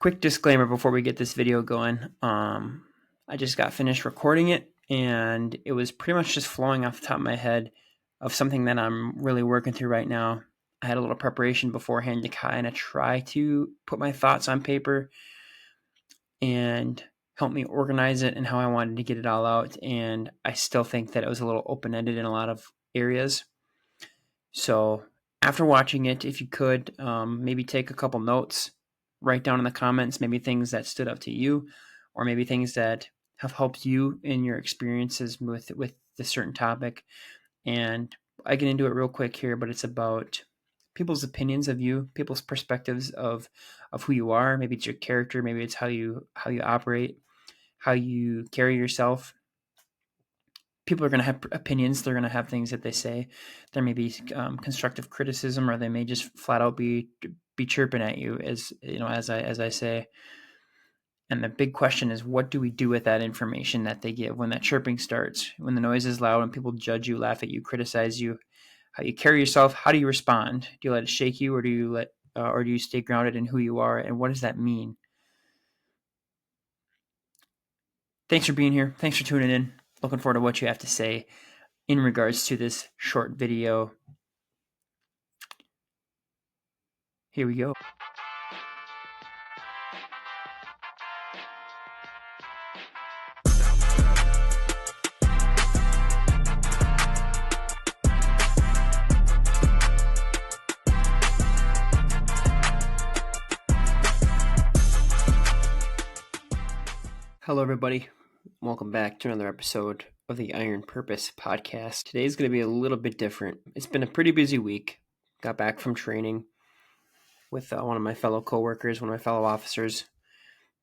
Quick disclaimer before we get this video going. I just got finished recording it, and it was pretty much just flowing off the top of my head of something that I'm really working through right now. I had a little preparation beforehand to kind of try to put my thoughts on paper and help me organize it and how I wanted to get it all out. And I still think that it was a little open-ended in a lot of areas. So after watching it, if you could, maybe take a couple notes, write down in the comments, maybe things that stood out to you, or maybe things that have helped you in your experiences with the certain topic. And I get into it real quick here, but it's about people's opinions of you, people's perspectives of who you are. Maybe it's your character, maybe it's how you operate, how you carry yourself. People are going to have opinions. They're going to have things that they say. There may be constructive criticism, or they may just flat out be chirping at you, as you know, as I say. And the big question is, what do we do with that information that they give when that chirping starts, when the noise is loud, when people judge you, laugh at you, criticize you? How you carry yourself? How do you respond? Do you let it shake you, or do you stay grounded in who you are? And what does that mean? Thanks for being here. Thanks for tuning in. Looking forward to what you have to say in regards to this short video. Here we go. Hello, everybody. Welcome back to another episode of the Iron Purpose podcast. Today's going to be a little bit different. It's been a pretty busy week. Got back from training with one of my fellow coworkers, one of my fellow officers.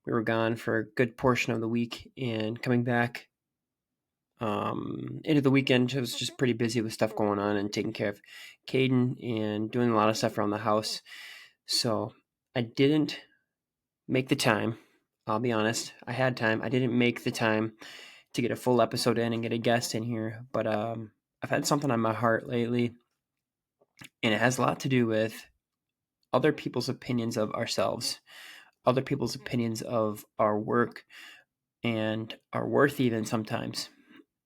We were gone for a good portion of the week, and coming back into the weekend, I was just pretty busy with stuff going on and taking care of Caden and doing a lot of stuff around the house. So I didn't make the time. I'll be honest. I had time. I didn't make the time to get a full episode in and get a guest in here, but I've had something on my heart lately, and it has a lot to do with other people's opinions of ourselves, other people's opinions of our work and our worth, even sometimes,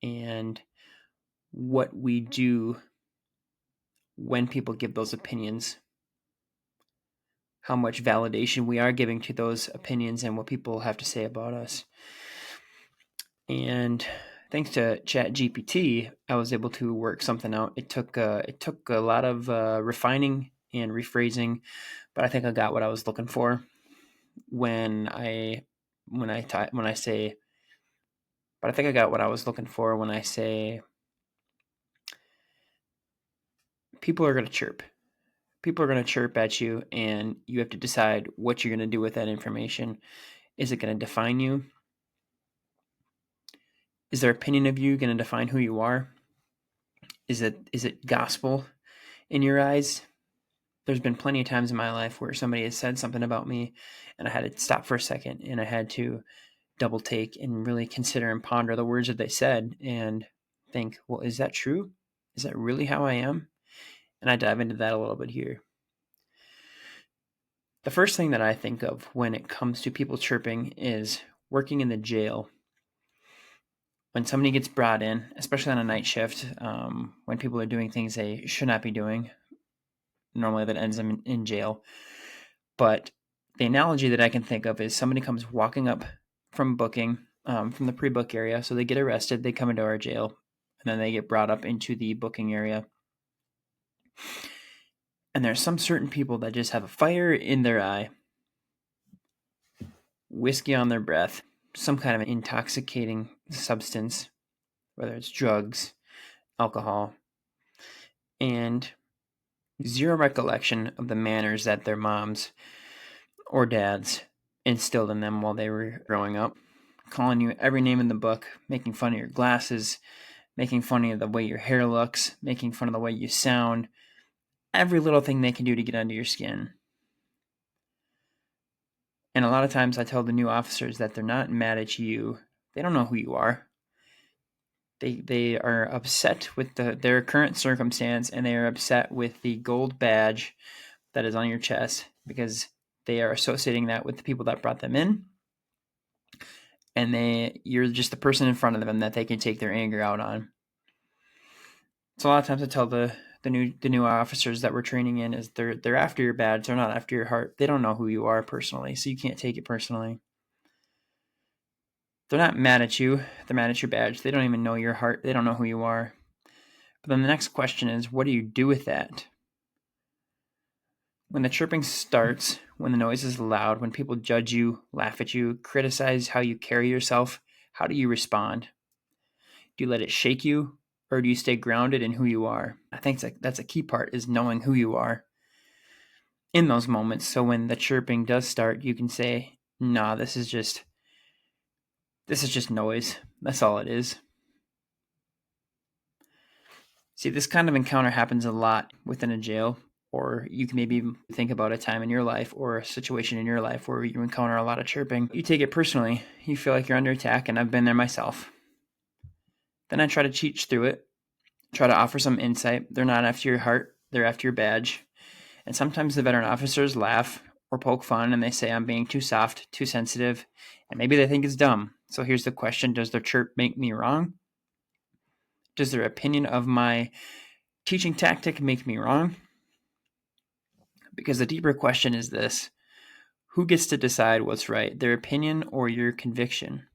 and what we do when people give those opinions, how much validation we are giving to those opinions, and what people have to say about us. And thanks to ChatGPT, I was able to work something out. It took a lot of refining and rephrasing, but I think I got what I was looking for when I say. But I think I got what I was looking for when I say people are going to chirp. People are going to chirp at you, and you have to decide what you're going to do with that information. Is it going to define you? Is their opinion of you going to define who you are? Is it gospel in your eyes? There's been plenty of times in my life where somebody has said something about me, and I had to stop for a second, and I had to double take and really consider and ponder the words that they said and think, well, is that true? Is that really how I am? And I dive into that a little bit here. The first thing that I think of when it comes to people chirping is working in the jail. When somebody gets brought in, especially on a night shift, when people are doing things they should not be doing, normally that ends them in jail. But the analogy that I can think of is somebody comes walking up from booking, from the pre-book area. So they get arrested, they come into our jail, and then they get brought up into the booking area. And there's some certain people that just have a fire in their eye, whiskey on their breath, some kind of an intoxicating substance, whether it's drugs, alcohol, and zero recollection of the manners that their moms or dads instilled in them while they were growing up, calling you every name in the book, making fun of your glasses, making fun of the way your hair looks, making fun of the way you sound, every little thing they can do to get under your skin. And a lot of times I tell the new officers that they're not mad at you. They don't know who you are. They are upset with their current circumstance, and they are upset with the gold badge that is on your chest, because they are associating that with the people that brought them in, and you're just the person in front of them that they can take their anger out on. So a lot of times I tell the new officers that we're training in is they're after your badge, they're not after your heart. They don't know who you are personally, so you can't take it personally. They're not mad at you, they're mad at your badge. They don't even know your heart, they don't know who you are. But then the next question is, what do you do with that? When the chirping starts, when the noise is loud, when people judge you, laugh at you, criticize how you carry yourself, how do you respond? Do you let it shake you, or do you stay grounded in who you are? I think that's a key part, is knowing who you are in those moments. So when the chirping does start, you can say, nah, this is just noise. That's all it is. See, this kind of encounter happens a lot within a jail, or you can maybe think about a time in your life or a situation in your life where you encounter a lot of chirping. You take it personally. You feel like you're under attack, and I've been there myself. Then I try to teach through it, try to offer some insight. They're not after your heart, they're after your badge. And sometimes the veteran officers laugh or poke fun, and they say I'm being too soft, too sensitive, and maybe they think it's dumb. So here's the question: does their chirp make me wrong? Does their opinion of my teaching tactic make me wrong? Because the deeper question is this: who gets to decide what's right, their opinion or your conviction?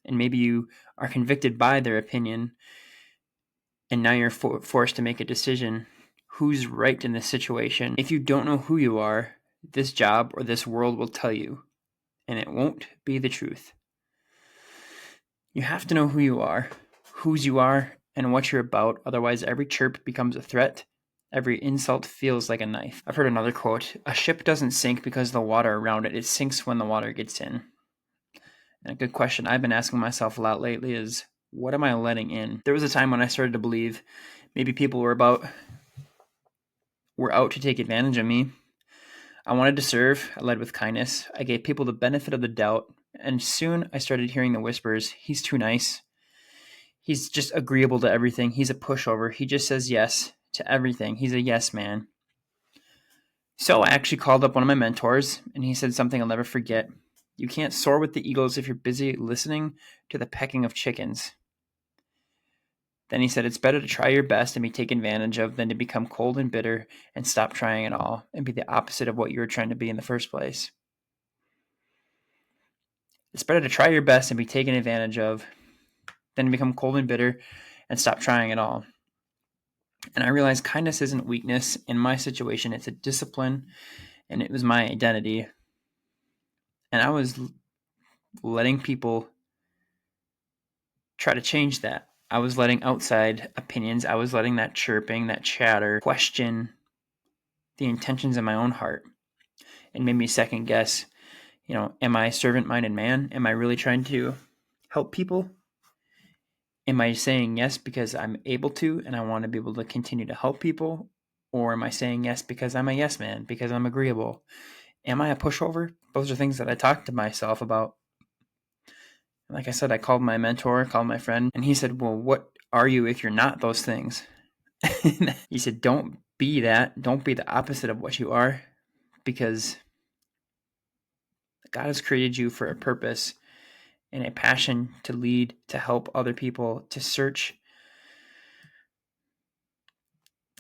And maybe you are convicted by their opinion, and now you're forced to make a decision. Who's right in this situation? If you don't know who you are, this job or this world will tell you, and it won't be the truth. You have to know who you are, whose you are, and what you're about. Otherwise, every chirp becomes a threat. Every insult feels like a knife. I've heard another quote: a ship doesn't sink because of the water around it. It sinks when the water gets in. And a good question I've been asking myself a lot lately is, what am I letting in? There was a time when I started to believe maybe people were out to take advantage of me. I wanted to serve. I led with kindness. I gave people the benefit of the doubt. And soon I started hearing the whispers: he's too nice. He's just agreeable to everything. He's a pushover. He just says yes to everything. He's a yes man. So I actually called up one of my mentors, and he said something I'll never forget. You can't soar with the eagles if you're busy listening to the pecking of chickens. Then he said, it's better to try your best and be taken advantage of than to become cold and bitter and stop trying at all and be the opposite of what you were trying to be in the first place. It's better to try your best and be taken advantage of than to become cold and bitter and stop trying at all. And I realized kindness isn't weakness. In my situation, it's a discipline, and it was my identity. And I was letting people try to change that. I was letting outside opinions, I was letting that chirping, that chatter question the intentions in my own heart, and made me second guess, am I a servant-minded man? Am I really trying to help people? Am I saying yes because I'm able to and I want to be able to continue to help people? Or am I saying yes because I'm a yes man, because I'm agreeable? Am I a pushover? Those are things that I talk to myself about. Like I said, I called my mentor, called my friend, and he said, well, what are you if you're not those things? He said, don't be that. Don't be the opposite of what you are, because God has created you for a purpose and a passion to lead, to help other people, to search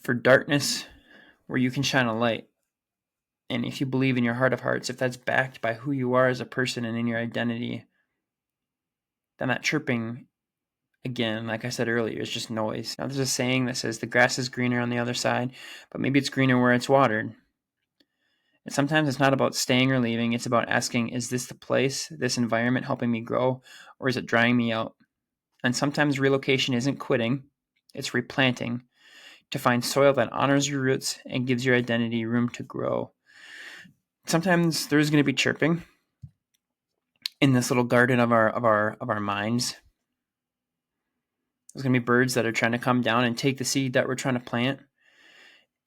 for darkness where you can shine a light. And if you believe in your heart of hearts, if that's backed by who you are as a person and in your identity, then that chirping, again, like I said earlier, is just noise. Now, there's a saying that says the grass is greener on the other side, but maybe it's greener where it's watered. And sometimes it's not about staying or leaving. It's about asking, is this the place, this environment helping me grow, or is it drying me out? And sometimes relocation isn't quitting, it's replanting to find soil that honors your roots and gives your identity room to grow. Sometimes there's going to be chirping in this little garden of our minds. There's going to be birds that are trying to come down and take the seed that we're trying to plant.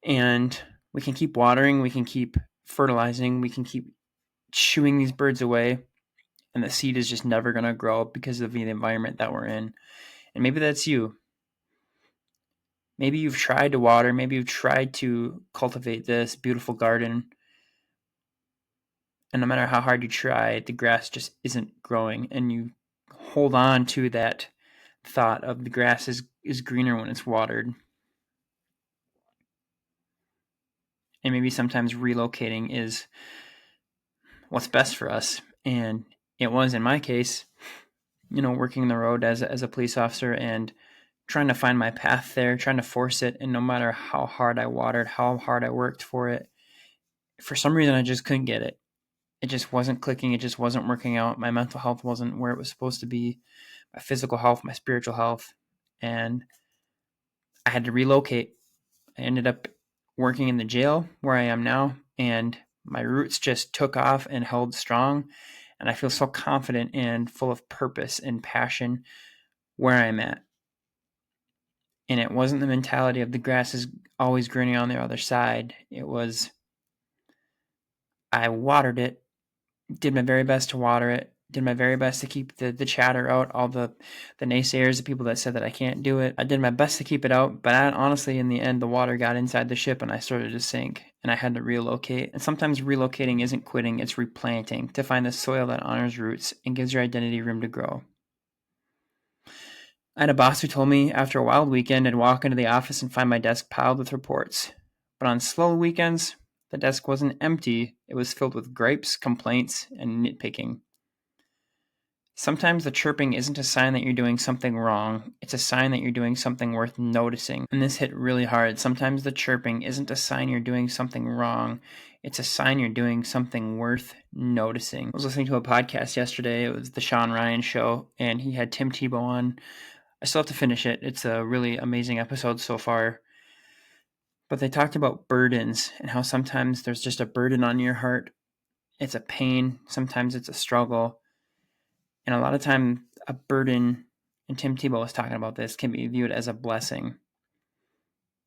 And we can keep watering, we can keep fertilizing, we can keep chewing these birds away, and the seed is just never going to grow because of the environment that we're in. And maybe that's you. Maybe you've tried to water, maybe you've tried to cultivate this beautiful garden, And no matter how hard you try, the grass just isn't growing. And you hold on to that thought of the grass is greener when it's watered. And maybe sometimes relocating is what's best for us. And it was in my case, working the road as a police officer and trying to find my path there, trying to force it. And no matter how hard I watered, how hard I worked for it, for some reason I just couldn't get it. It just wasn't clicking. It just wasn't working out. My mental health wasn't where it was supposed to be. My physical health, my spiritual health. And I had to relocate. I ended up working in the jail where I am now, and my roots just took off and held strong. And I feel so confident and full of purpose and passion where I'm at. And it wasn't the mentality of the grass is always greener on the other side. It was, I watered it, did my very best to water it, did my very best to keep the chatter out, all the naysayers, the people that said that I can't do it. I did my best to keep it out, but honestly, in the end, the water got inside the ship and I started to sink, and I had to relocate. And sometimes relocating isn't quitting, it's replanting to find the soil that honors roots and gives your identity room to grow. I had a boss who told me after a wild weekend I'd walk into the office and find my desk piled with reports. But on slow weekends, the desk wasn't empty, it was filled with gripes, complaints, and nitpicking. Sometimes the chirping isn't a sign that you're doing something wrong, it's a sign that you're doing something worth noticing. And this hit really hard. Sometimes the chirping isn't a sign you're doing something wrong, it's a sign you're doing something worth noticing. I was listening to a podcast yesterday, it was the Sean Ryan Show, and he had Tim Tebow on. I still have to finish it. It's a really amazing episode so far. But they talked about burdens and how sometimes there's just a burden on your heart. It's a pain. Sometimes it's a struggle. And a lot of time, a burden, and Tim Tebow was talking about this, can be viewed as a blessing.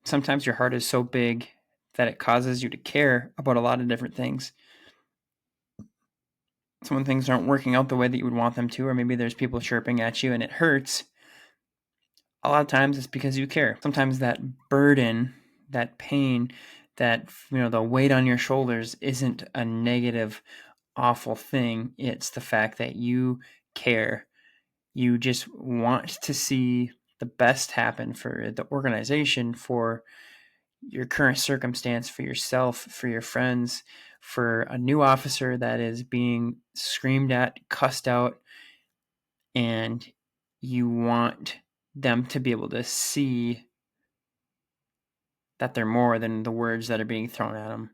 Sometimes your heart is so big that it causes you to care about a lot of different things. So when things aren't working out the way that you would want them to, or maybe there's people chirping at you and it hurts, a lot of times it's because you care. Sometimes that burden, that pain, that, the weight on your shoulders isn't a negative, awful thing. It's the fact that you care. You just want to see the best happen for the organization, for your current circumstance, for yourself, for your friends, for a new officer that is being screamed at, cussed out, and you want them to be able to see that they're more than the words that are being thrown at them.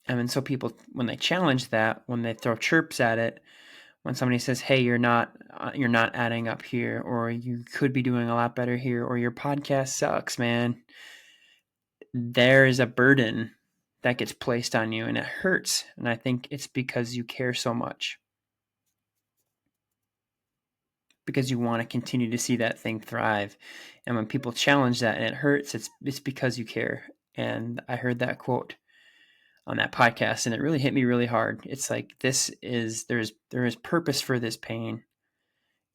And so people, when they challenge that, when they throw chirps at it, when somebody says, hey, you're not adding up here, or you could be doing a lot better here, or your podcast sucks, man, there is a burden that gets placed on you, and it hurts. And I think it's because you care so much, because you want to continue to see that thing thrive. And when people challenge that and it hurts, it's because you care. And I heard that quote on that podcast, and it really hit me really hard. It's like, there is purpose for this pain.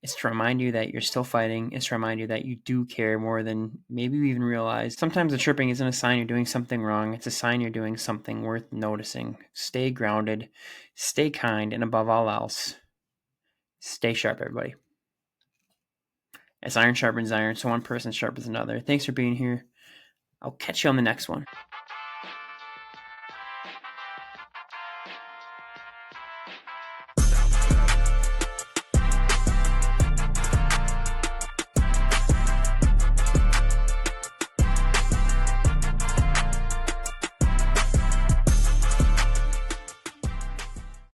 It's to remind you that you're still fighting. It's to remind you that you do care more than maybe you even realize. Sometimes the chirping isn't a sign you're doing something wrong. It's a sign you're doing something worth noticing. Stay grounded, stay kind, and above all else, stay sharp, everybody. As iron sharpens iron, so one person sharpens another. Thanks for being here. I'll catch you on the next one.